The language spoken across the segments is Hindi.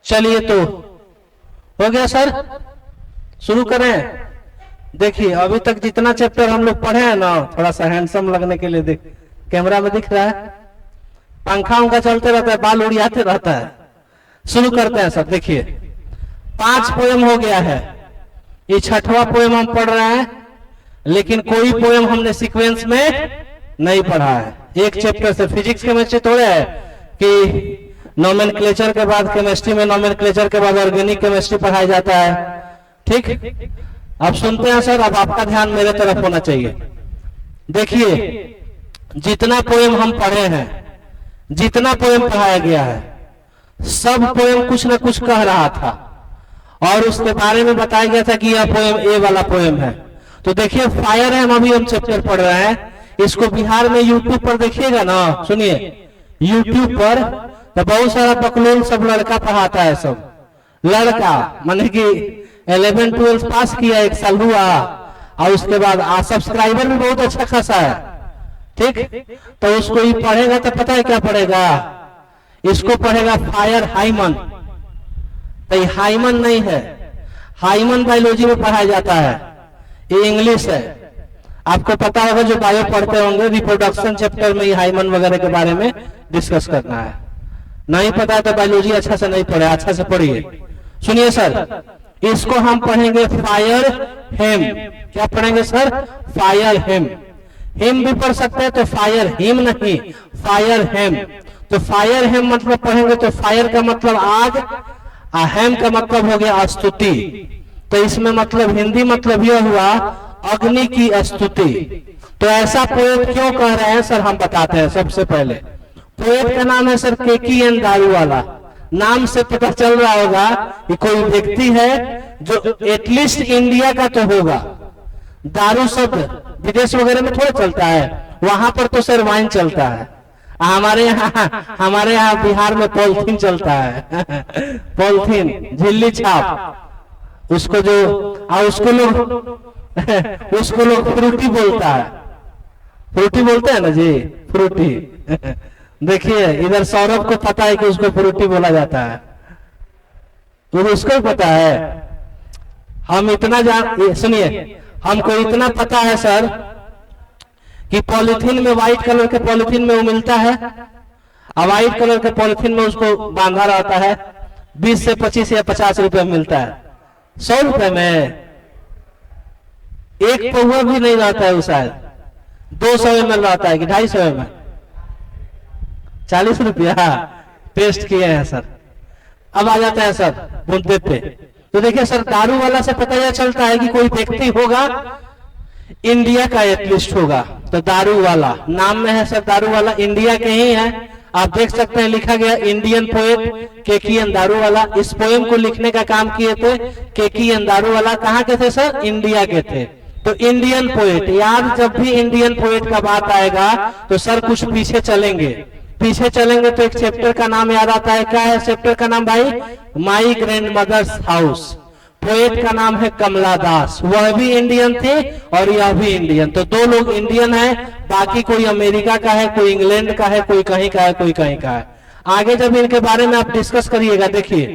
चलिए तो हो गया सर, शुरू करें। देखिए अभी तक जितना चैप्टर हम लोग पढ़े हैं ना, थोड़ा सा हैंडसम लगने के लिए देख, कैमरा में दिख रहा है, पंखा उनका चलते रहता है, बाल उड़ियाते रहता है। शुरू करते हैं सर। देखिए 5 पोएम हो गया है, ये 6वां पोएम हम पढ़ रहे हैं, लेकिन कोई पोएम हमने सीक्वेंस में नहीं पढ़ा है। एक चैप्टर से फिजिक्स केमिस्ट्री थोड़े है कि नोमेनक्लेचर के बाद केमिस्ट्री में, नोमेनक्लेचर के बाद ऑर्गेनिक केमिस्ट्री पढ़ाया जाता है। ठीक, अब सुनते हैं सर। अब आपका ध्यान मेरे तरफ होना चाहिए। देखिए जितना पोएम हम पढ़े हैं, जितना पोएम पढ़ाया गया है, सब पोएम कुछ न कुछ कह रहा था और उसके बारे में बताया गया था कि यह पोएम ए वाला पोएम है। तो देखिए फायर है, अभी हम चैप्टर पढ़ रहे हैं, इसको बिहार में यूट्यूब पर देखिएगा ना, सुनिए यूट्यूब पर तो बहुत सारा बकलोल सब लड़का पढ़ाता है। सब लड़का माने कि 11-12 पास किया, 1 साल हुआ और उसके बाद सब्सक्राइबर भी बहुत अच्छा खासा है। ठीक, तो उसको ही पढ़ेगा तो पता है क्या पढ़ेगा, इसको पढ़ेगा फायर हाइमन। तो ये हाइमन नहीं है, हाइमन बायोलॉजी में पढ़ाया जाता है, ये इंग्लिश है। आपको पता होगा जो बायो पढ़ते होंगे, रिप्रोडक्शन चैप्टर में हाइमन वगैरह के बारे में डिस्कस करना है। नहीं पता है तो बायोलॉजी अच्छा से नहीं पढ़े, अच्छा से पढ़िए। सुनिए सर, इसको हम पढ़ेंगे फायर हेम। क्या पढ़ेंगे सर? फायर हेम। हिम भी पढ़ सकते हैं तो फायर हिम नहीं, फायर हेम। तो फायर हेम मतलब पढ़ेंगे तो फायर का मतलब आग, हेम का मतलब हो गया स्तुति। तो इसमें मतलब हिंदी मतलब यह हुआ अग्नि की स्तुति। तो ऐसा पोएट क्यों कह रहे हैं सर, हम बताते हैं। सबसे पहले पोएट का नाम है सर KKN दारूवाला। नाम से पता चल रहा होगा कि कोई व्यक्ति है जो एटलीस्ट इंडिया का तो होगा। दारू शब्द विदेश वगैरह में थोड़ा चलता है, वहां पर तो सर वाइन चलता है। हमारे यहाँ बिहार में पॉलिथीन चलता है पॉलिथीन, झिल्ली छाप, उसको जो उसको लोग फ्रूटी बोलता है। फ्रूटी बोलते हैं ना जी, फ्रूटी देखिए इधर सौरभ को पता है कि उसको फ्रूटी बोला जाता है, तो उसको पता है। हम इतना सुनिए, हमको इतना पता है सर कि पॉलिथीन में, व्हाइट कलर के पॉलिथीन में वो मिलता है, और व्हाइट कलर के पॉलिथीन में उसको बांधा रहता है। 20 से 25 या 50 रुपए मिलता है। 100 रुपए में एक पौवा भी नहीं रहता है, वो शायद 200 ml रहता है कि 250 ml, 40 रुपया टेस्ट किए हैं सर। अब आ जाता है सर मुद्दे पे। तो देखिए सर, दारू वाला से पता यह चलता है कि कोई व्यक्ति होगा इंडिया का, एटलीस्ट होगा। तो दारू वाला नाम में है सर, दारू वाला इंडिया के ही है। आप देख सकते हैं लिखा गया इंडियन पोएट KKN दारूवाला। इस पोएम को लिखने का काम किए थे KKN दारूवाला। कहाँ के थे सर? इंडिया के थे। तो इंडियन पोएट, याद जब भी इंडियन पोएट का बात आएगा तो सर कुछ पीछे चलेंगे। पीछे चलेंगे तो एक चैप्टर का नाम याद आता है। क्या है चैप्टर का नाम भाई? My grand mother's house. Poet का नाम है कमला दास, वह भी इंडियन थे और यह भी इंडियन। तो 2 लोग इंडियन है, बाकी कोई अमेरिका का है, कोई इंग्लैंड का है, कोई कहीं का है, कोई कहीं का है। आगे जब इनके बारे में आप डिस्कस करिएगा, देखिए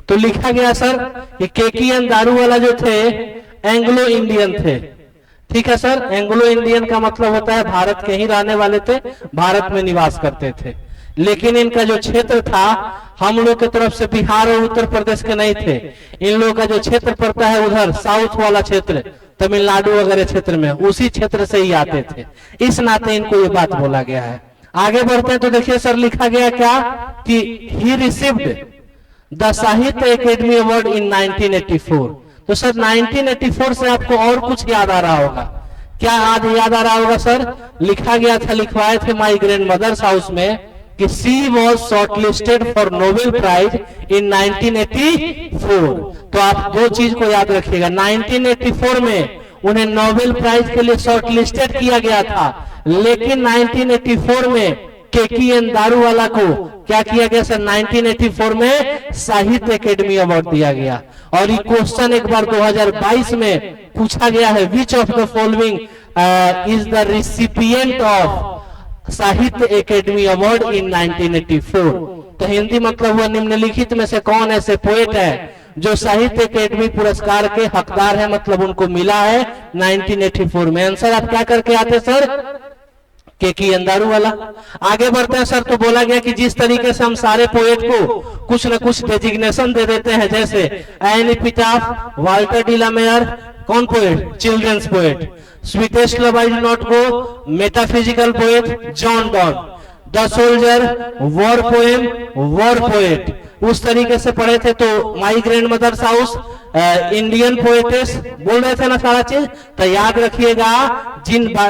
तो लिखा गया सर कि KKN दारूवाला जो थे एंग्लो इंडियन थे। ठीक है सर, एंग्लो इंडियन का मतलब होता है भारत के ही रहने वाले थे, भारत में निवास करते थे। लेकिन इनका जो क्षेत्र था हम लोग की तरफ से बिहार और उत्तर प्रदेश के नहीं थे। इन लोगों का जो क्षेत्र पड़ता है उधर साउथ वाला क्षेत्र, तमिलनाडु वगैरह क्षेत्र में, उसी क्षेत्र से ही आते थे। इस नाते इनको ये बात बोला गया है। आगे बढ़ते हैं तो देखिए सर लिखा गया क्या कि ही रिसीव्ड द साहित्य अकेडमी अवार्ड इन 1984। तो सर 1984 से आपको और कुछ याद आ रहा होगा। क्या याद आ रहा होगा सर? लिखा गया था, लिखवाए थे माई ग्रैंड मदर्स हाउस में कि she was shortlisted for Nobel prize in 1984। तो आप 2 चीज को याद रखिएगा। 1984 में उन्हें नोबेल प्राइज के लिए शॉर्टलिस्टेड किया गया था, लेकिन 1984 में KKN दारूवाला को क्या किया गया सर? 1984 में साहित्य अकेडमी अवार्ड दिया गया। और ये क्वेश्चन एक बार 2022 में पूछा गया है, which of the following is the recipient of साहित्य अकेडमी अवार्ड इन 1984। तो हिंदी मतलब हुआ निम्नलिखित में से कौन ऐसे पोएट है जो साहित्य अकेडमी पुरस्कार के हकदार है, मतलब उनको मिला है 1984 में। आंसर आप क्या करके आते सर? केकी अंदारू वाला। आगे बढ़ते हैं सर, तो बोला गया कि जिस तरीके से हम सारे पोएट को कुछ न कुछ डेजिग्नेशन दे देते हैं, जैसे एन एपिटाफ, वाल्टर डिलामेयर, कौन poet? Children's poet. Sweetest love I do not go, metaphysical poet John Donne. The soldier, war poem, war poet. उस तरीके से पढ़े थे। तो my grand mother's house, Indian poetess, बोल रहे थे ना सारा चीज। तो याद रखिएगा,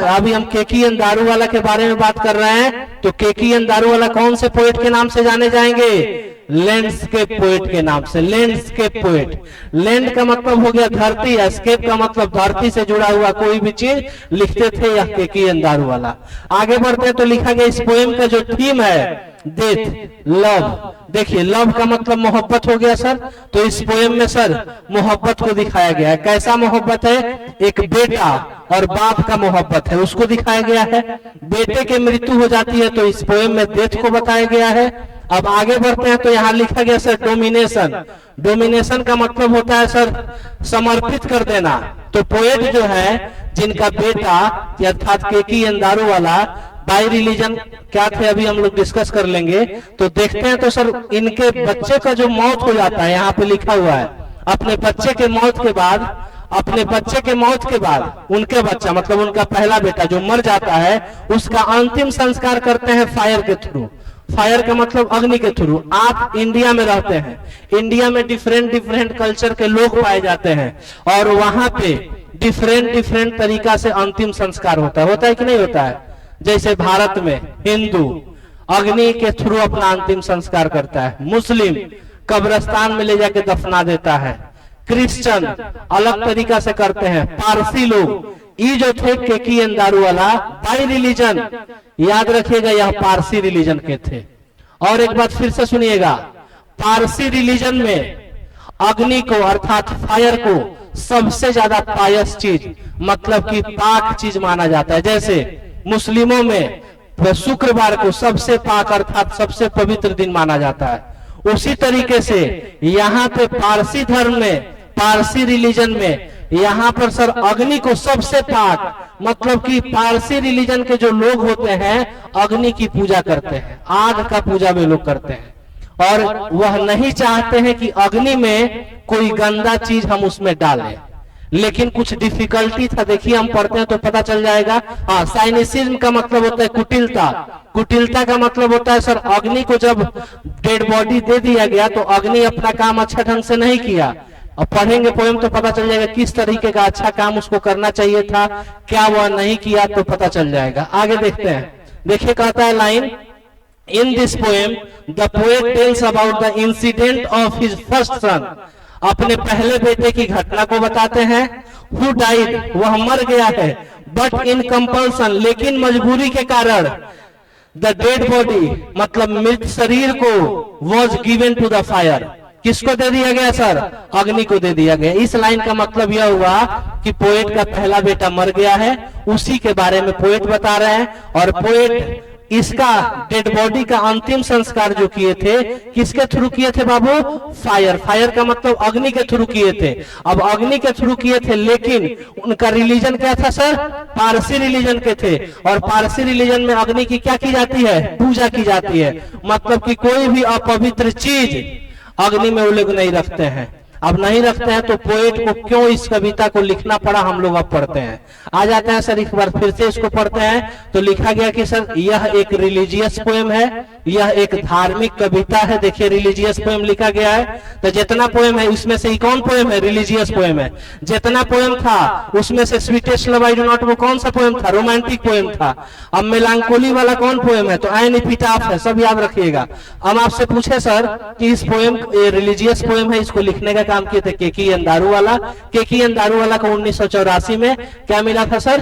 अभी हम केकी अंदारू वाला के बारे में बात कर रहे हैं, तो केकी अंदारू वाला कौन से पोएट के नाम से जाने जाएंगे? लैंडस्केप पोएट के नाम से। लैंडस्केप पोएट, लैंड का मतलब हो गया धरती, स्केप का मतलब धरती से जुड़ा हुआ कोई भी चीज लिखते थे, यह केकी अंदारू वाला। आगे बढ़ते हैं तो लिखा गया इस पोएम का जो थीम है डेथ, लव। देखिए लव का मतलब मोहब्बत हो गया सर, तो इस पोएम में सर मोहब्बत को दिखाया गया है। कैसा मोहब्बत है? एक बेटा और बाप का मोहब्बत है, उसको दिखाया गया है। बेटे की मृत्यु हो जाती है तो इस पोएम में डेथ को बताया गया है। अब आगे बढ़ते हैं तो यहाँ लिखा गया सर डोमिनेशन। डोमिनेशन का मतलब होता है सर समर्पित कर देना। तो पोएट जो है जिनका बेटा अर्थात केकी अंदारू वाला बाई रिलीजन क्या थे, अभी हम लोग डिस्कस कर लेंगे। तो देखते हैं तो सर इनके बच्चे का जो मौत हो जाता है, यहाँ पे लिखा हुआ है अपने बच्चे के मौत के बाद उनके बच्चा मतलब उनका पहला बेटा जो मर जाता है, उसका अंतिम संस्कार करते हैं फायर के थ्रू। फायर का मतलब अग्नि के थ्रू। आप इंडिया में रहते हैं, इंडिया में डिफरेंट कल्चर के लोग पाए जाते हैं और वहां पे डिफरेंट तरीका से अंतिम संस्कार होता है कि नहीं होता है? जैसे भारत में हिंदू अग्नि के थ्रू अपना अंतिम संस्कार करता है, मुस्लिम कब्रिस्तान में ले जाके दफना देता है, क्रिश्चियन अलग तरीका से करते हैं, पारसी लोग ये जो थे केकी अंदारू वाला बाई रिलीजन, याद रखिएगा यह पारसी रिलीजन के थे। और एक बात फिर से सुनिएगा, पारसी रिलीजन में अग्नि को अर्थात फायर को सबसे ज्यादा पायस चीज मतलब कि पाक चीज माना जाता है। जैसे मुस्लिमों में शुक्रवार को सबसे पाक अर्थात सबसे पवित्र दिन माना जाता है, उसी तरीके से यहाँ पे पारसी धर्म में, पारसी रिलीजन में यहाँ पर सर अग्नि को सबसे पाक मतलब कि पारसी रिलीजन के जो लोग होते हैं अग्नि की पूजा करते हैं, आग का पूजा वे लोग करते हैं और वह नहीं चाहते हैं कि अग्नि में कोई गंदा चीज हम उसमें डालें। लेकिन कुछ डिफिकल्टी था, देखिए हम पढ़ते हैं तो पता चल जाएगा। हाँ, साइनिसिज्म का मतलब होता है कुटिलता। कुटिलता का मतलब होता है सर अग्नि को जब डेड बॉडी दे दिया गया तो अग्नि अपना काम अच्छा ढंग से नहीं किया। अब पढ़ेंगे पोएम तो पता चल जाएगा किस तरीके का अच्छा काम उसको करना चाहिए था, क्या वह नहीं किया तो पता चल जाएगा। आगे देखते हैं, देखिए कहता है line, in this poem the poet tells about the incident of his first son. अपने पहले बेटे की घटना को बताते हैं। हु डाइड, वह मर गया है, बट इन कंपल्सन, लेकिन मजबूरी के कारण। द डेड बॉडी मतलब मृत शरीर को was given to the fire, किसको दे दिया गया सर? अग्नि को दे दिया गया। इस लाइन का मतलब यह हुआ कि पोएट का पहला बेटा मर गया है, उसी के बारे में पोएट बता रहे हैं। और पोएट इसका डेड बॉडी का अंतिम संस्कार जो किए थे किसके थ्रू किए थे बाबू? फायर। फायर का मतलब अग्नि के थ्रू किए थे। अब अग्नि के थ्रू किए थे लेकिन उनका रिलीजन क्या था सर? पारसी रिलीजन के थे। और पारसी रिलीजन में अग्नि की क्या की जाती है? पूजा की जाती है। मतलब कि कोई भी अपवित्र चीज अग्नि में वो लोग नहीं रखते हैं। अब नहीं रखते हैं तो पोएट को क्यों इस कविता को लिखना पड़ा, हम लोग अब पढ़ते हैं। आ जाते हैं सर, एक बार फिर से इसको पढ़ते हैं। तो लिखा गया कि सर यह एक रिलीजियस पोएम है, यह एक धार्मिक कविता है। देखिए रिलीजियस पोएम लिखा गया है, तो जितना पोएम है उसमें से कौन पोएम है? रिलीजियस पोएम है। जितना पोएम था उसमें से sweetest love I do not वो कौन सा पोएम था? रोमांटिक पोएम था। अब मेलांकोली वाला कौन पोएम है? तो एन एपिटाफ है। सब याद रखिएगा। हम आपसे पूछे सर कि इस पोएम रिलीजियस पोएम है, इसको लिखने का काम किए थे केकी अंदारू वाला। केकी अंदारू वाला को 1984 में क्या मिला था सर?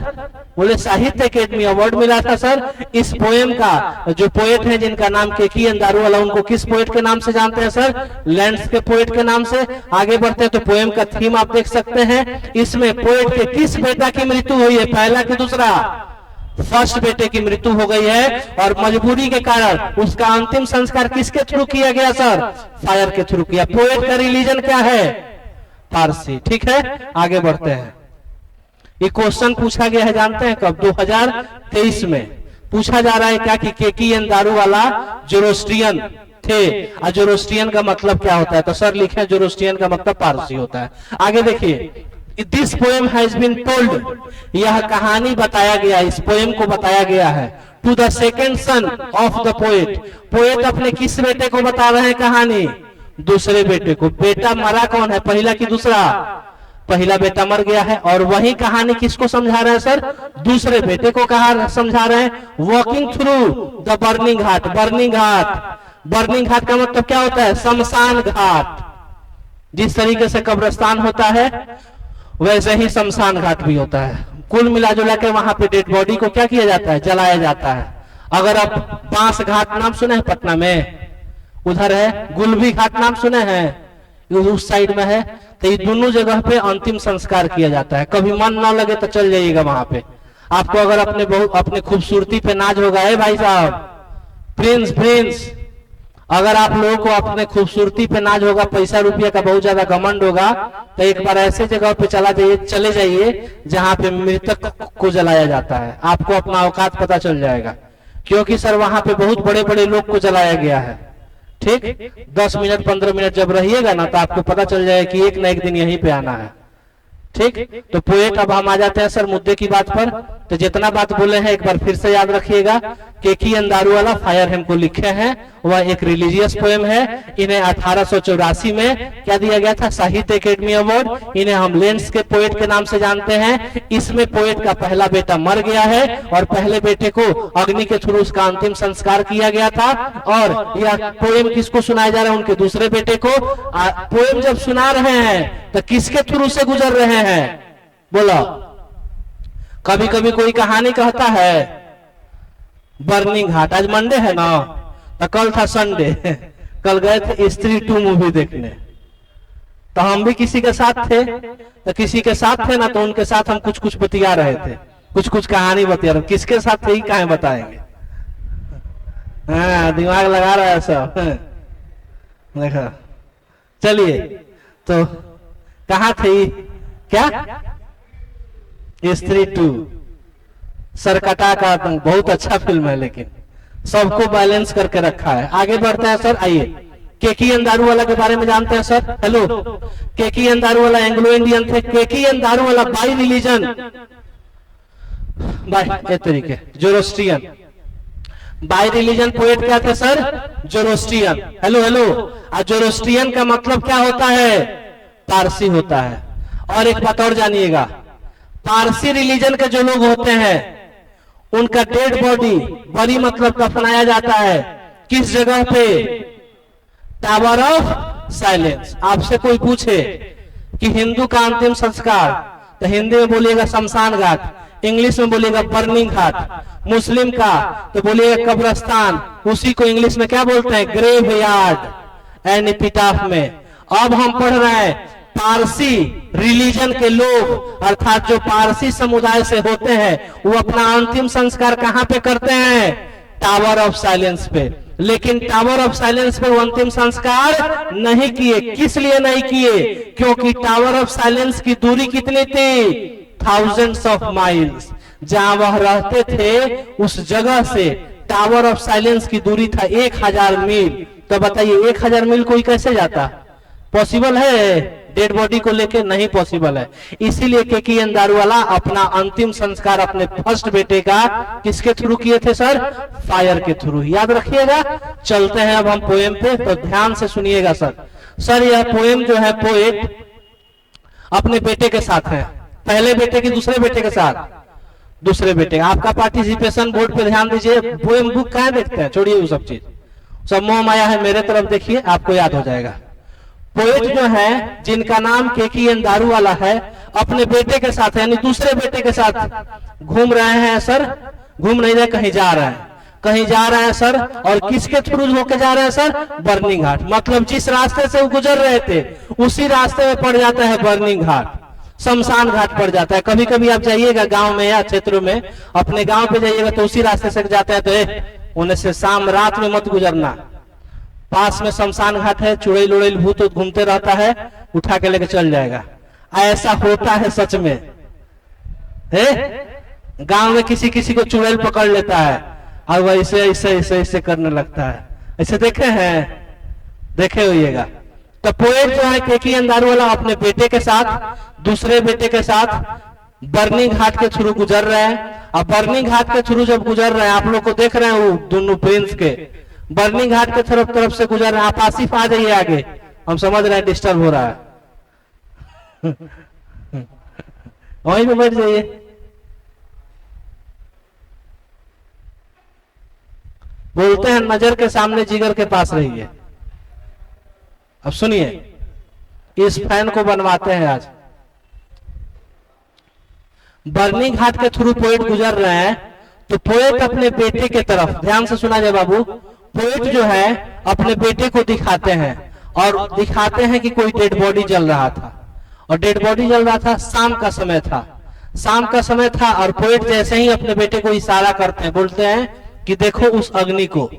बोले साहित्य अकेडमी अवार्ड मिला था सर। इस पोएम का जो पोएट है जिनका नाम केकी अंदारू वाला, उनको किस पोएट के नाम से जानते हैं सर? लैंडस्केप पोएट के नाम से। आगे बढ़ते हैं तो पोएम का थीम आप देख सकते हैं। इसमें पोएट के किस बेटा की मृत्यु हुई है? पहला कि दूसरा? फर्स्ट बेटे की मृत्यु हो गई है और मजबूरी के कारण उसका अंतिम संस्कार किसके थ्रू किया गया सर? फायर के थ्रू किया। पोएट का रिलीजन क्या है? पारसी। ठीक है, आगे बढ़ते हैं। ये क्वेश्चन पूछा गया है, जानते हैं कब? 2023 में पूछा जा रहा है क्या कि केकीएन दारूवाला जोरोस्ट्रियन थे। और जोरोस्ट्रियन का मतलब क्या होता है? तो सर लिखे जोरोस्ट्रियन का मतलब पारसी होता है। आगे देखिए, this poem has been told, यह कहानी बताया गया, इस पोएम को बताया गया है to the second son of the poet. Poet अपने किस बेटे को बता रहे हैं कहानी? दूसरे बेटे को। बेटा मरा कौन है, पहला कि दूसरा? पहला बेटा मर गया है। और वही कहानी किसको समझा रहे हैं सर? दूसरे बेटे को कहा समझा रहे हैं। Walking through the burning ghat. Burning ghat, burning ghat का मतलब क्या होता है? शमशान घाट। जिस तरीके से कब्रिस्तान होता है वैसे ही शमशान घाट भी होता है। कुल मिलाजुला के वहां पे डेड बॉडी को क्या किया जाता है? जलाया जाता है। अगर आप बांस घाट नाम सुने हैं पटना में, उधर है। गुलबी घाट नाम सुने हैं, उस साइड में है। तो ये दोनों जगह पे अंतिम संस्कार किया जाता है। कभी मन ना लगे तो चल जाइएगा वहां पे। आपको अगर अपने खूबसूरती पे नाज होगा, है भाई साहब, प्रिंस, अगर आप लोगों को अपने खूबसूरती पे नाज होगा, पैसा रुपया का बहुत ज्यादा घमंड होगा, तो एक बार ऐसे जगह पे चले जाइए जहां पे मृतक को जलाया जाता है। आपको अपना औकात पता चल जाएगा, क्योंकि सर वहां पे बहुत बड़े बड़े लोग को जलाया गया है। ठीक, 10 मिनट 15 मिनट जब रहिएगा ना तो आपको पता चल जाएगा कि एक ना एक दिन यहीं पे आना है। ठीक, तो पोएट, अब हम आ जाते हैं सर मुद्दे की बात पर। तो जितना बात बोले हैं एक बार फिर से याद रखिएगा। केकीएन दारूवाला फायर हिम को लिखे हैं, वह एक रिलीजियस पोएम है। इन्हें 1884 में क्या दिया गया था? साहित्य अकेडमी अवार्ड। इन्हें हम लेंस के पोएट के नाम से जानते हैं। इसमें पोएट का पहला बेटा मर गया है और पहले बेटे को अग्नि के थ्रू उसका अंतिम संस्कार किया गया था। और यह पोएम किसको सुनाया जा रहा है? उनके दूसरे बेटे को। पोएम जब सुना रहे हैं तो किसके थ्रू से गुजर रहे हैं? बोलो। कभी कभी कोई कहानी कहता है बर्निंग घाट। आज मंडे है ना, तो कल था संडे। कल गए थे स्त्री 2 मूवी देखने, तो हम भी किसी के साथ थे। तो किसी के साथ थे ना, तो उनके साथ हम कुछ कुछ बतिया रहे थे, कुछ कहानी बतिया रहे। किसके साथ थे ही कहाँ बताएंगे। हाँ, दिमाग लगा रहा है सब। देखा, चलिए, तो कहाँ थे? क्या? स्त्री 2 सरकटा का बहुत अच्छा फिल्म है, लेकिन सबको बैलेंस करके रखा है। आगे बढ़ते हैं सर, आइए। केकीएन दारूवाला के बारे में जानते हैं sir? Hello, Keki N Daruwalla Anglo Indian थे। Keki N Daruwalla by religion, by तरीके जोरोस्ट्रियन। बाई रिलीजन पोएट क्या थे सर? जोरोस्ट्रियन। हेलो, जोरोस्ट्रियन का मतलब क्या होता है? पारसी होता है। और एक बात और जानिएगा, पारसी रिलीजन के जो लोग होते हैं उनका डेड बॉडी बड़ी मतलब दफनाया जाता है किस जगह पे? Tower of silence. आपसे कोई पूछे कि हिंदू का अंतिम संस्कार, तो हिंदी में बोलिएगा शमशान घाट, इंग्लिश में बोलिएगा बर्निंग घाट। मुस्लिम का तो बोलिएगा कब्रिस्तान, उसी को इंग्लिश में क्या बोलते हैं? ग्रेव यार्ड एंड एपिटाफ में। अब हम पढ़ रहे हैं पारसी रिलीजन के लोग, अर्थात जो पारसी समुदाय से होते हैं, वो अपना अंतिम संस्कार कहां पे करते हैं? टावर ऑफ साइलेंस पे। लेकिन टावर ऑफ साइलेंस पे वो अंतिम संस्कार नहीं किए। किस लिए नहीं किए? क्योंकि टावर ऑफ साइलेंस की दूरी कितनी थी? Thousands of miles. जहां वह रहते थे उस जगह से टावर ऑफ साइलेंस की दूरी था 1000 मील। तो बताइए 1000 मील कोई कैसे जाता? पॉसिबल है? डेड बॉडी को लेके नहीं पॉसिबल है। इसीलिए केकीएन दारूवाला अपना अंतिम संस्कार अपने फर्स्ट बेटे का किसके थ्रू किए थे सर? फायर के थ्रू। याद रखिएगा। चलते हैं अब हम पोएम पे, तो ध्यान से सुनिएगा सर। यह पोएम जो है पोएट अपने बेटे के साथ है। पहले बेटे की दूसरे बेटे के साथ? दूसरे बेटे। आपका पार्टिसिपेशन बोर्ड पे ध्यान दीजिए। पोएम बुक कहाँ देखते हैं? छोड़िए वो सब चीज, सब मोह माया है। मेरे तरफ देखिए, आपको याद हो जाएगा। पोएट जो है जिनका नाम केकीएन दारूवाला है, अपने बेटे के साथ यानी दूसरे बेटे के साथ घूम रहे हैं सर। घूम नहीं रहे, कहीं जा रहे हैं। कहीं जा रहे हैं सर, और किसके थ्रू होके जा रहे हैं सर? बर्निंग घाट। मतलब जिस रास्ते से वो गुजर रहे थे उसी रास्ते में पड़ जाता है बर्निंग घाट। शमशान घाट पड़ जाता है। कभी कभी आप जाइएगा गांव में या क्षेत्रों में, अपने गांव पे जाइएगा तो उसी रास्ते से जाते हैं तो उन्हें से शाम रात में मत गुजरना, पास में शमशान घाट है, चुड़ैल उड़ैल भूत घूमते रहता है, उठा के लेके चल जाएगा। ऐसा होता है सच में है। गांव में किसी किसी को चुड़ैल पकड़ लेता है और वह ऐसे ऐसे ऐसे ऐसे करने लगता है। ऐसे देखे हैं? देखे होइएगा। तो पोएट जो है केकी अंधारू वाला अपने बेटे के साथ, दूसरे बेटे के साथ बरनी घाट के थ्रू गुजर रहे हैं। अब बरनी घाट के थ्रू जब गुजर रहे हैं, आप लोग को देख रहे हैं वो दोनों प्रिंस के बरनी घाट के तरफ से गुजर रहे हैं। आप आसिफ आ जाइए आगे, हम समझ रहे हैं डिस्टर्ब हो रहा है। वहीं पे बैठ जाइए। बोलते हैं नजर के सामने जिगर के पास रहिए। अब सुनिए, इस फैन को बनवाते हैं आज। बरनी घाट के थ्रू पोएट गुजर रहे हैं, तो पोएट अपने बेटे के तरफ, ध्यान से सुना जाए बाबू, पोएट जो है अपने बेटे को दिखाते हैं और दिखाते हैं कि कोई डेड बॉडी जल रहा था, और डेड बॉडी जल रहा था, शाम का समय था, शाम का समय था। और पोएट जैसे ही अपने बेटे को इशारा करते हैं, बोलते हैं कि देखो उस अग्नि को,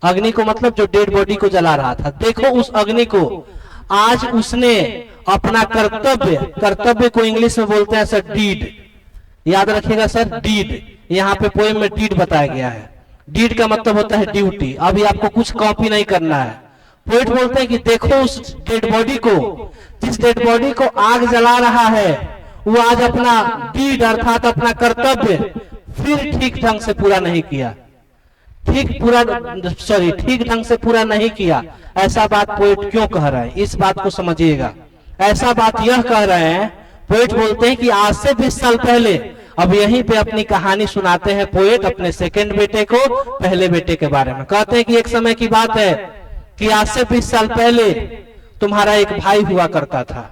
अग्नि को मतलब जो डेड बॉडी को जला रहा था, देखो उस अग्नि को। आज उसने अपना कर्तव्य, कर्तव्य को इंग्लिश में बोलते हैं सर डीड, याद रखिएगा सर, डीड। यहाँ पे पोएम में डीड बताया गया है। डीड का मतलब होता है ड्यूटी। अभी आपको कुछ कॉपी नहीं करना है। पोएट बोलते हैं कि देखो उस डेड बॉडी को, जिस डेड बॉडी को आग जला रहा है, वो आज अपना डीड अर्थात अपना कर्तव्य फिर ठीक ढंग से पूरा नहीं किया, ठीक ढंग से पूरा नहीं किया। ऐसा बात पोएट क्यों कह रहे हैं, इस बात को समझिएगा। ऐसा बात यह कह रहे हैं, पोएट बोलते हैं कि आज से 20 साल पहले, अब यहीं पे अपनी कहानी सुनाते हैं पोएट अपने सेकंड बेटे को पहले बेटे के बारे में। कहते हैं कि एक समय की बात है कि आज से 20 साल पहले तुम्हारा एक भाई हुआ करता था।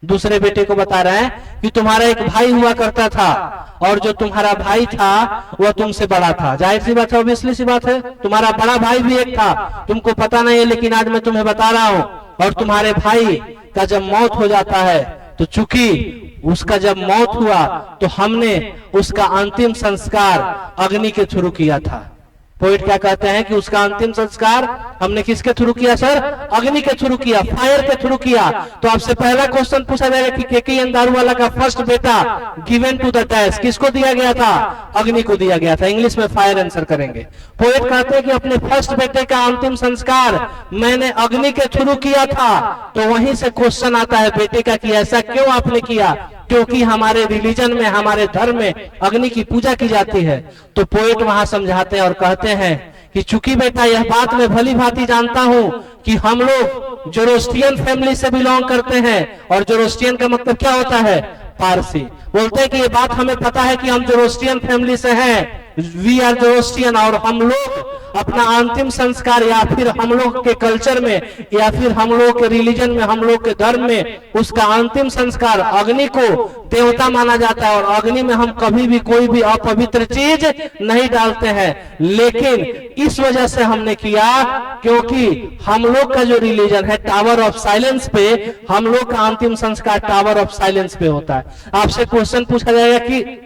दूसरे बेटे को बता रहे हैं कि तुम्हारा एक भाई हुआ करता था, और जो तुम्हारा भाई था वह तुमसे बड़ा था। जाहिर सी बात है, ऑब्वियसली सी बात है, तुम्हारा बड़ा भाई भी एक था, तुमको पता नहीं है, लेकिन आज मैं तुम्हें बता रहा हूं। और तुम्हारे भाई का जब मौत हो जाता है, तो चूंकि उसका जब मौत हुआ तो हमने उसका अंतिम संस्कार अग्नि के थ्रू किया था। पोएट क्या कहते हैं कि उसका अंतिम संस्कार हमने किसके थ्रू किया सर? अग्नि के थ्रू किया, फायर के थ्रू किया। तो आपसे पहला क्वेश्चन पूछा जाएगा कि केके अंधारू वाला का फर्स्ट बेटा गिवन टू द टेस्ट किसको दिया गया था? अग्नि को दिया गया था। इंग्लिश में फायर आंसर करेंगे। पोएट कहते हैं कि अपने फर्स्ट बेटे का अंतिम संस्कार मैंने अग्नि के थ्रू किया था। तो वहीं से क्वेश्चन आता है बेटे का कि ऐसा क्यों आपने किया? क्योंकि हमारे रिलीजन में, हमारे धर्म में अग्नि की पूजा की जाती है। तो पोएट वहां समझाते हैं और कहते हैं कि चूंकि बेटा यह बात मैं भली भांति जानता हूं कि हम लोग जोरोस्ट्रियन फैमिली से बिलोंग करते हैं, और जोरोस्ट्रियन का मतलब क्या होता है? पारसी। बोलते हैं कि ये बात हमें पता है कि हम जोरोस्ट्रियन फैमिली से हैं, वी आर जोरोस्ट्रियन, और हम लोग अपना अंतिम संस्कार या फिर हम लोग के कल्चर में या फिर हम लोग के रिलीजन में, हम लोग के धर्म में उसका अंतिम संस्कार अग्नि को देवता माना जाता है, और अग्नि में हम कभी भी कोई भी अपवित्र चीज नहीं डालते हैं। लेकिन इस वजह से हमने किया क्योंकि हम लोग का जो रिलीजन है टावर ऑफ साइलेंस पे, हम लोग का अंतिम संस्कार टावर ऑफ साइलेंस पे होता है। आपसे क्वेश्चन पूछा जाएगा कि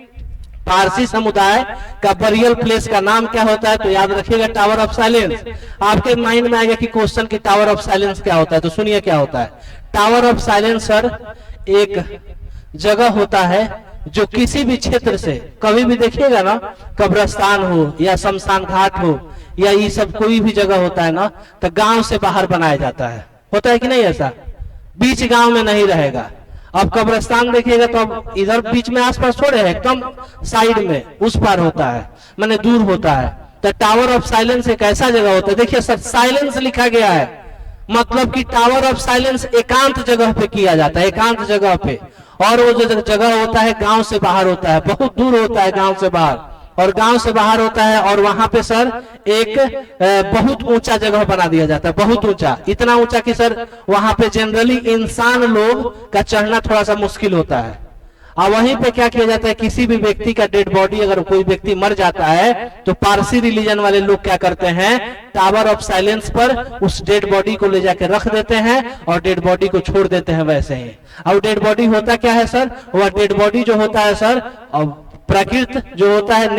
पारसी समुदाय का बरियल प्लेस का नाम क्या होता है? तो याद रखिएगा टावर ऑफ साइलेंस। आपके माइंड में आएगा कि क्वेश्चन की टावर ऑफ साइलेंस क्या होता है, तो सुनिए क्या होता है। टावर ऑफ साइलेंस सर एक जगह होता है जो किसी भी क्षेत्र से, कभी भी देखिएगा ना, कब्रिस्तान हो या शमशान घाट हो या ये सब कोई भी जगह होता है ना, तो गांव से बाहर बनाया जाता है। होता है कि नहीं ऐसा? बीच गांव में नहीं रहेगा। अब कब्रिस्तान देखिएगा तो अब इधर बीच में आसपास थोड़े है, कम साइड में उस पार होता है, माने दूर होता है। तो टावर ऑफ साइलेंस एक ऐसा जगह होता है, देखिए सर साइलेंस लिखा गया है, मतलब कि टावर ऑफ साइलेंस एकांत जगह पे किया जाता है, एकांत जगह पे। और वो जो जगह होता है गांव से बाहर होता है, बहुत दूर होता है गांव से बाहर, और गांव से बाहर होता है। और वहां पे सर एक बहुत ऊंचा जगह बना दिया जाता है, बहुत ऊंचा, इतना ऊंचा कि सर वहां पे जनरली इंसान लोग का चढ़ना थोड़ा सा मुश्किल होता है। और वहीं पे क्या किया जाता है, किसी भी व्यक्ति का डेड बॉडी अगर कोई व्यक्ति मर जाता है तो पारसी रिलीजन वाले लोग क्या करते हैं, टावर ऑफ साइलेंस पर उस डेड बॉडी को ले जाके रख देते हैं और डेड बॉडी को छोड़ देते हैं वैसे ही। अब डेड बॉडी होता क्या है सर, वह डेड बॉडी जो होता है सर, प्रकृति जो होता है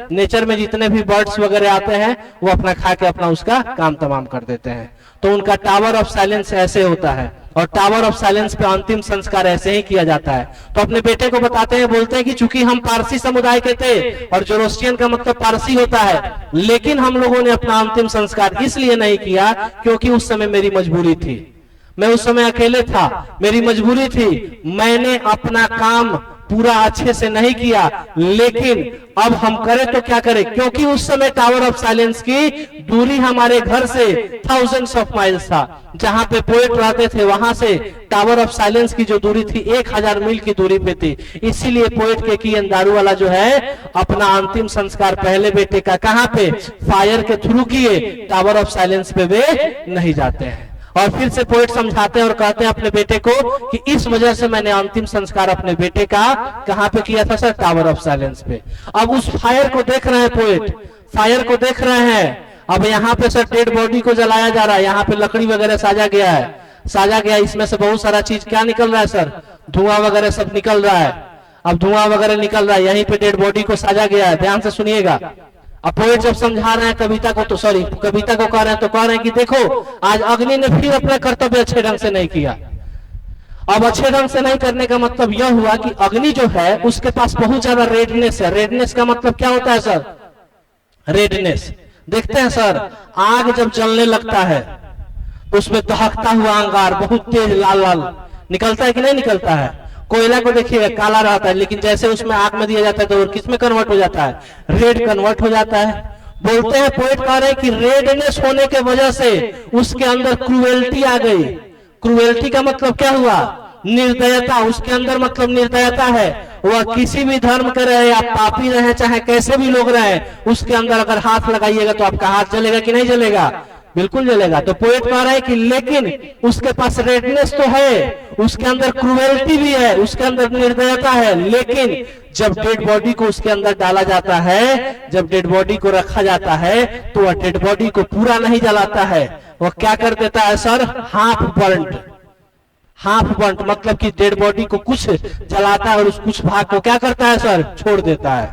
नेचर में जितने भी बर्ड्स वगैरह आते हैं वो अपना खा के अपना उसका काम तमाम कर देते हैं। तो उनका टावर ऑफ साइलेंस ऐसे होता है और टावर ऑफ साइलेंस पे अंतिम संस्कार ऐसे ही किया जाता है। तो अपने बेटे को बताते हैं, बोलते हैं कि चूंकि हम पारसी समुदाय के थे और जोरोस्ट्रियन का मतलब पारसी होता है, लेकिन हम लोगों ने अपना अंतिम संस्कार इसलिए नहीं किया क्योंकि उस समय मेरी मजबूरी थी, मैं उस समय अकेले था, मेरी मजबूरी थी, मैंने अपना काम पूरा अच्छे से नहीं किया, लेकिन अब हम करें तो क्या करें, क्योंकि उस समय टावर ऑफ साइलेंस की दूरी हमारे घर से थाउजेंड्स ऑफ माइल्स था। जहां पे पोएट रहते थे वहां से टावर ऑफ साइलेंस की जो दूरी थी 1000 मील की दूरी पे थी। इसीलिए पोएट के किएन दारूवाला जो है अपना अंतिम संस्कार पहले बेटे का कहां पे, फायर के थ्रू किए, टावर ऑफ साइलेंस पे वे नहीं जाते हैं। और फिर से पोएट समझाते हैं और कहते हैं अपने बेटे को कि इस वजह से मैंने अंतिम संस्कार अपने बेटे का कहां पे किया था सर, टावर ऑफ साइलेंस पे। अब उस फायर को देख रहे हैं पोएट, फायर को देख रहे हैं। अब यहाँ पे सर डेड बॉडी को जलाया जा रहा है, यहाँ पे लकड़ी वगैरह साजा गया, इसमें से बहुत सारा चीज क्या निकल रहा है सर, धुआं वगैरह सब निकल रहा है। अब धुआं वगैरह निकल रहा है, यहीं पे डेड बॉडी को साजा गया है, ध्यान से सुनिएगा। अब पोएट जब समझा रहे हैं कविता को, तो सॉरी कविता को कह रहे हैं, तो कह रहे हैं कि देखो आज अग्नि ने फिर अपना कर्तव्य अच्छे ढंग से नहीं किया। अब अच्छे ढंग से नहीं करने का मतलब यह हुआ कि अग्नि जो है उसके पास बहुत ज्यादा रेडनेस है। रेडनेस का मतलब क्या होता है सर, रेडनेस देखते हैं सर, आग जब जलने लगता है उसमें दहकता हुआ अंगार बहुत तेज लाल लाल निकलता है कि नहीं निकलता है। कोयला को देखिएगा काला रहता है, लेकिन जैसे उसमें आग में दिया जाता है तो किस में कन्वर्ट हो जाता है, रेड कन्वर्ट हो जाता है। बोलते हैं पोएट कह रहे हैं कि रेडनेस होने के वजह से उसके अंदर क्रूएल्टी आ गई। क्रूएल्टी का मतलब क्या हुआ, निर्दयता, उसके अंदर मतलब निर्दयता है। वह किसी भी धर्म के रहे, आप पापी रहे चाहे कैसे भी लोग रहे, उसके अंदर अगर हाथ लगाइएगा तो आपका हाथ जलेगा कि नहीं जलेगा, बिल्कुल जलेगा। तो पोएट कह रहा है कि लेकिन उसके पास रेडनेस तो है, उसके अंदर क्रूएल्टी भी है, उसके अंदर निर्दयता है, लेकिन जब डेड बॉडी को उसके अंदर डाला जाता है, जब डेड बॉडी को रखा जाता है तो वह डेड बॉडी को पूरा नहीं जलाता है, वह क्या कर देता है सर, हाफ बर्न्ट मतलब कि डेड बॉडी को कुछ जलाता है और उस कुछ भाग को क्या करता है सर, छोड़ देता है।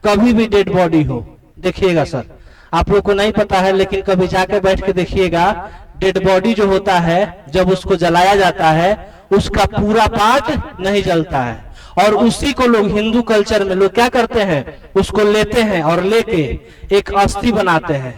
कभी भी डेड बॉडी हो, देखिएगा सर, आप लोग को नहीं पता है लेकिन कभी जाके बैठ के देखिएगा, डेड बॉडी जो होता है जब उसको जलाया जाता है उसका पूरा पार्ट नहीं जलता है, और उसी को लोग हिंदू कल्चर में लोग क्या करते हैं, उसको लेते हैं और लेके एक अस्थि बनाते हैं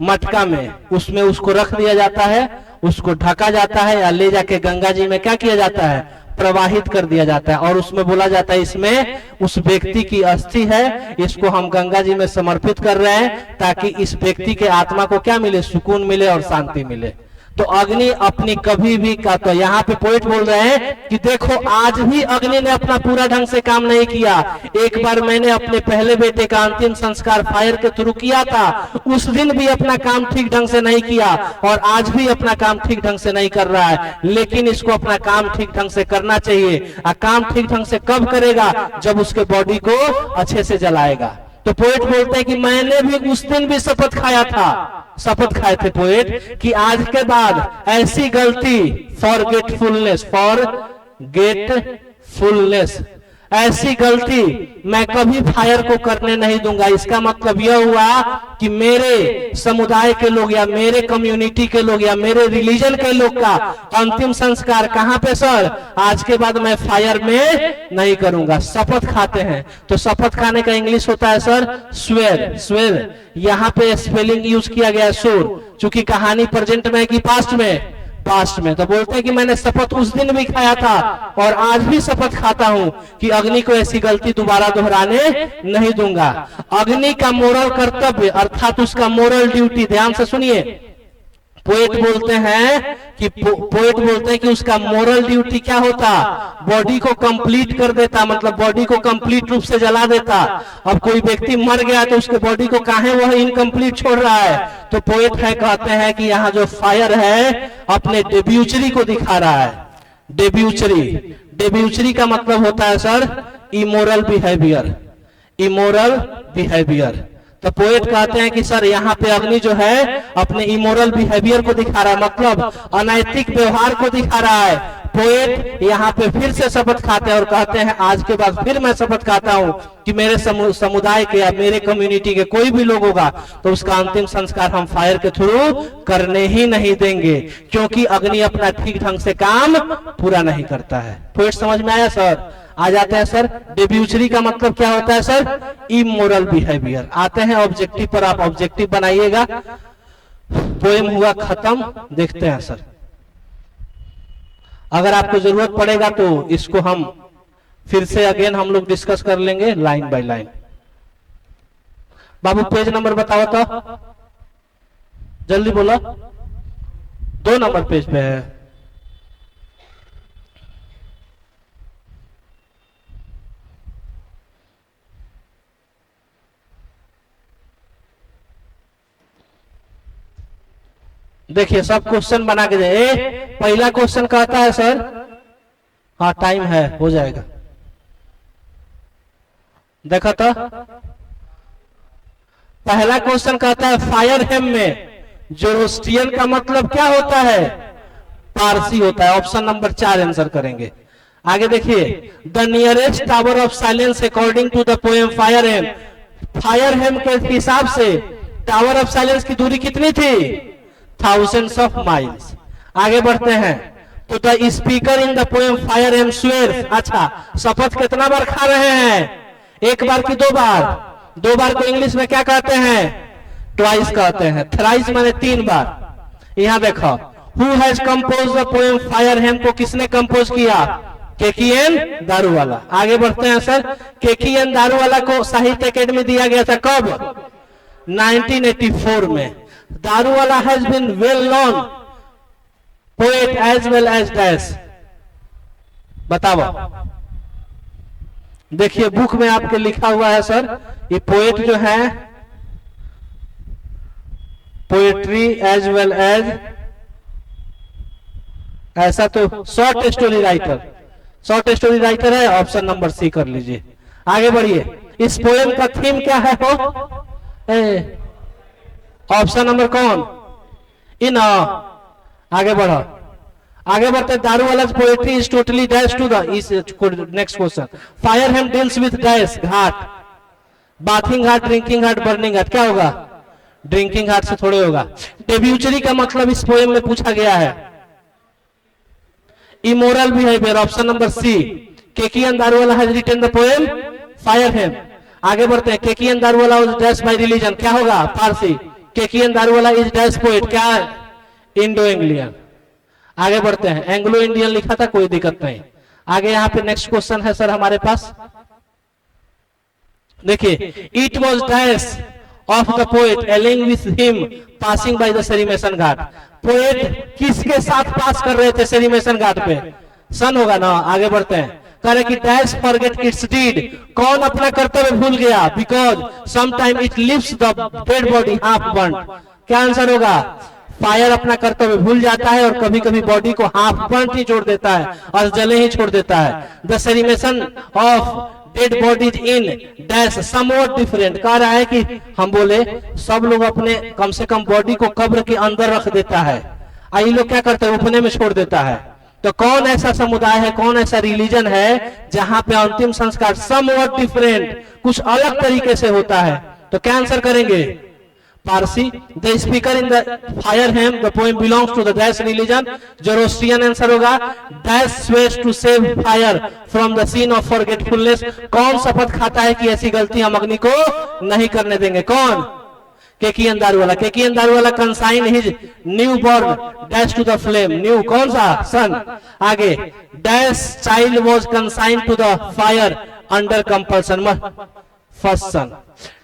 मटका में, उसमें उसको रख दिया जाता है, उसको ढका जाता है या ले जाके गंगा जी में क्या किया जाता है, प्रवाहित कर दिया जाता है। और उसमें बोला जाता है इसमें उस व्यक्ति की अस्थि है, इसको हम गंगा जी में समर्पित कर रहे हैं ताकि इस व्यक्ति के आत्मा को क्या मिले, सुकून मिले और शांति मिले। तो अग्नि अपनी कभी भी का, तो यहाँ पे पोएट बोल रहे हैं कि देखो आज भी अग्नि ने अपना पूरा ढंग से काम नहीं किया। एक बार मैंने अपने पहले बेटे का अंतिम संस्कार फायर के थ्रू किया था, उस दिन भी अपना काम ठीक ढंग से नहीं किया और आज भी अपना काम ठीक ढंग से नहीं कर रहा है, लेकिन इसको अपना काम ठीक ढंग से करना चाहिए। काम ठीक ढंग से कब करेगा, जब उसके बॉडी को अच्छे से जलाएगा। तो पोएट बोलते हैं कि मैंने भी उस दिन भी शपथ खाया था, शपथ खाए थे पोएट कि आज के बाद ऐसी गलती, फॉरगेटफुलनेस, ऐसी गलती मैं कभी फायर को करने नहीं दूंगा। इसका मतलब यह हुआ कि मेरे समुदाय के लोग या मेरे कम्युनिटी के लोग या मेरे रिलीजन के लोग का अंतिम संस्कार कहां पे सर, आज के बाद मैं फायर में नहीं करूंगा। शपथ खाते हैं, तो शपथ खाने का इंग्लिश होता है सर स्वेर। यहाँ पे स्पेलिंग यूज किया गया शोर, चूंकि कहानी प्रेजेंट में है कि पास्ट में। तो बोलते हैं कि मैंने शपथ उस दिन भी खाया था और आज भी शपथ खाता हूं कि अग्नि को ऐसी गलती दोबारा दोहराने नहीं दूंगा। अग्नि का मोरल कर्तव्य अर्थात उसका मोरल ड्यूटी, ध्यान से सुनिए, पोएट बोलते हैं कि उसका मोरल ड्यूटी क्या होता, बॉडी को कंप्लीट कर देता, मतलब बॉडी को कंप्लीट रूप से जला देता। अब कोई व्यक्ति मर गया तो उसके बॉडी को काहे वह इनकम्प्लीट छोड़ रहा है, तो पोएट है कहते हैं कि यहाँ जो फायर है अपने डेब्यूचरी को दिखा रहा है। डेब्यूचरी का मतलब होता है sir immoral behaviour, immoral behaviour. तो पोएट कहते हैं कि सर यहाँ पे अग्नि जो है अपने इमोरल बिहेवियर को दिखा रहा है, मतलब अनैतिक व्यवहार को दिखा रहा है। पोएट यहाँ पे फिर से शपथ खाते हैं और कहते हैं आज के बाद फिर मैं शपथ खाता हूँ कि मेरे समुदाय के या मेरे कम्युनिटी के कोई भी लोग होगा तो उसका अंतिम संस्कार हम फायर के थ्रू करने ही नहीं देंगे, क्योंकि अग्नि अपना ठीक ढंग से काम पूरा नहीं करता है। पोएट समझ में आया सर? आ जाते हैं सर डेब्यूचरी का मतलब क्या होता है सर? Immoral behaviour. आते हैं ऑब्जेक्टिव पर, आप ऑब्जेक्टिव बनाइएगा। पोएम हुआ खत्म, देखते हैं सर, अगर आपको जरूरत पड़ेगा तो इसको हम फिर से अगेन हम लोग डिस्कस कर लेंगे line by line. Babu page number बताओ तो, जल्दी बोलो। 2 नंबर पेज पे है। देखिए सब क्वेश्चन बना के दे। पहला क्वेश्चन कहता है सर, हाँ टाइम है, हो जाएगा। देखा तो पहला क्वेश्चन कहता है फायर हेम में जोरोस्ट्रियन का मतलब क्या होता है? पारसी होता है। ऑप्शन नंबर 4 आंसर करेंगे। आगे देखिए, the nearest tower of silence according to the poem fire Hymn. Fire Hymn के हिसाब से टावर ऑफ साइलेंस की दूरी कितनी थी? Thousands of miles. आगे बढ़ते हैं, तो the speaker in the poem fire hymn swears. अच्छा, शपथ कितना बार खा रहे हैं? एक बार की 2 बार? 2 बार को इंग्लिश में क्या कहते हैं? ट्वाइस कहते हैं। थ्राइस माने 3 बार। यहां देखो, who has compose the poem fire Hymn को किसने कंपोज किया? केकीएन दारूवाला। आगे बढ़ते हैं सर, केकीएन दारूवाला को साहित्य अकेडमी दिया गया था कब? 1984 में। Daruwalla has been well known poet as well as dash। बताओ। देखिए बुक में आपके लिखा हुआ है सर, ये पोएट जो है पोएट्री एज वेल एज, ऐसा तो short story writer, short story writer है। ऑप्शन नंबर सी कर लीजिए। आगे बढ़िए, इस पोएम का थीम क्या है? हो ऑप्शन नंबर कौन? इन। आगे बढ़ो, आगे बढ़ते। Daruwalla poetry is totally dash to the next question. Fire Hymn deals with dash ghat, bathing ghat, drinking ghat, burning ghat. क्या होगा? ड्रिंकिंग घाट से थोड़े होगा। डेब्यूचरी का मतलब इस पोएम में पूछा गया है immoral behaviour. Option number C. Keki N Daruwalla has written the poem fire Hymn. आगे बढ़ते हैं, Keki N Daruwalla was dash by religion. क्या होगा? फारसी। Keki N Daruwalla is dash poet. क्या है? Indo Anglian. आगे बढ़ते हैं, एंग्लो इंडियन लिखा था, कोई दिक्कत नहीं। आगे यहाँ पे नेक्स्ट क्वेश्चन है सर हमारे पास। देखिए, it was dash of the poet ailing with him passing by the cremation ghat. Poet किसके साथ पास कर रहे थे सेरिमेशन घाट पे? सन होगा ना। आगे बढ़ते हैं, कह रहे कि डैश फॉरगेट इट्स डीड। कौन अपना कर्तव्य भूल गया? Because sometime it leaves the dead body half burned. क्या आंसर होगा? फायर अपना कर्तव्य भूल जाता है और कभी कभी बॉडी को हाफ बर्न्ड ही छोड़ देता है और जले ही छोड़ देता है। The cremation of dead bodies in dash somewhat different. कह रहा है कि हम बोले सब लोग अपने कम से कम बॉडी को कब्र के अंदर रख देता है, ये लोग क्या करते हैं? उपने में छोड़ देता है। तो कौन ऐसा समुदाय है, कौन ऐसा रिलीजन है जहां पे अंतिम संस्कार समवॉट डिफरेंट, कुछ अलग तरीके से होता है? तो क्या आंसर करेंगे? Parsi. The speaker in the Fire Hymn the poem belongs to the dash religion. Zoroastrian answer होगा। Dash swears to save fire from the scene of forgetfulness. कौन शपथ खाता है कि ऐसी गलती हम अग्नि को नहीं करने देंगे? कौन? Keki N Daruwalla. Keki N Daruwalla consign his new born dash to the flame. New कौन सा? सन। आगे, dash child was consign to the fire under compulsion first son.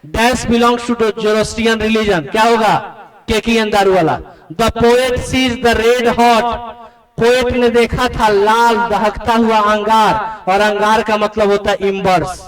Dash belongs to the Zoroastrian religion. क्या होगा? Keki N Daruwalla. The poet sees the red hot. Poet ने देखा था लाल दहकता हुआ अंगार, और अंगार का मतलब होता है इम्बर्स।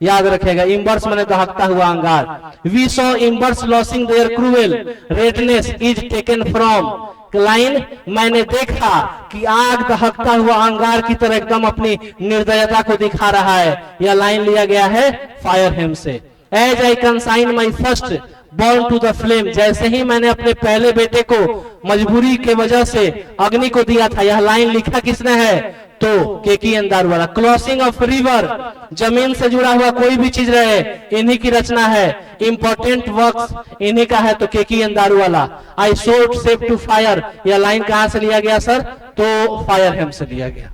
याद रखेगा, इम्बर्स माने दहकता हुआ अंगार। We saw embers losing their cruel redness is taken from. Line, मैंने देखा कि आग दहकता हुआ अंगार की तरह एकदम अपनी निर्दयता को दिखा रहा है। यह लाइन लिया गया है फायर हिम से। As I consign my first born to the flame, जैसे ही मैंने अपने पहले बेटे को मजबूरी के वजह से अग्नि को दिया था। यह लाइन लिखा किसने है? तो Keki Daruwala. Crossing of river, जमीन से जुड़ा हुआ कोई भी चीज रहे इन्हीं की रचना है। इंपॉर्टेंट वर्क्स इन्हीं का है, तो Keki Daruwalla. I sold safe to fire, यह लाइन कहां से लिया गया सर? तो फायर हिम से लिया गया।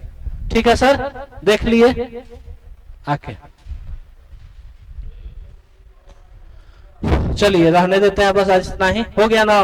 ठीक है सर, देख लिए आके। चलिए रहने देते हैं, बस आज इतना ही हो गया ना।